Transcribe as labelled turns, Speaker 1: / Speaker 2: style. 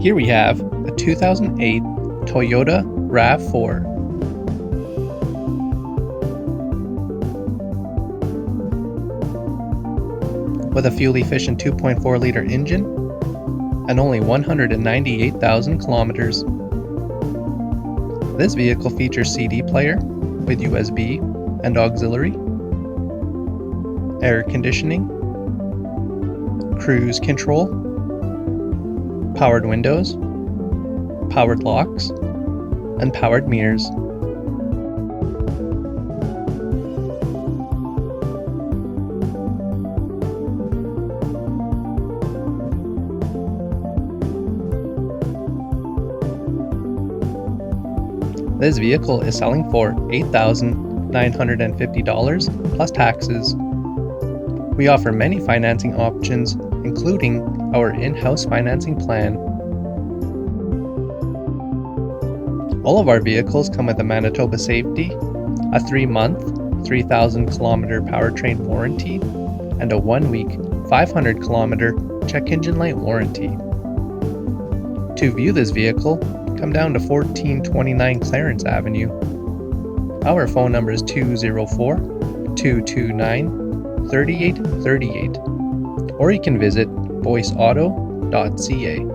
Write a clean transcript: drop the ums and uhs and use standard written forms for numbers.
Speaker 1: Here we have a 2008 Toyota Rav4. With a fuel-efficient 2.4-liter engine and only 198,000 kilometers. This vehicle features CD player with USB and auxiliary, air conditioning, cruise control, powered windows, powered locks, and powered mirrors. This vehicle is selling for $8,950 plus taxes. We offer many financing options, including our in-house financing plan. All of our vehicles come with a Manitoba Safety, a 3-month, 3,000-kilometer powertrain warranty, and a 1-week, 500-kilometer check engine light warranty. To view this vehicle, come down to 1429 Clarence Avenue. Our phone number is 204-229-3838, or you can visit boyceauto.ca.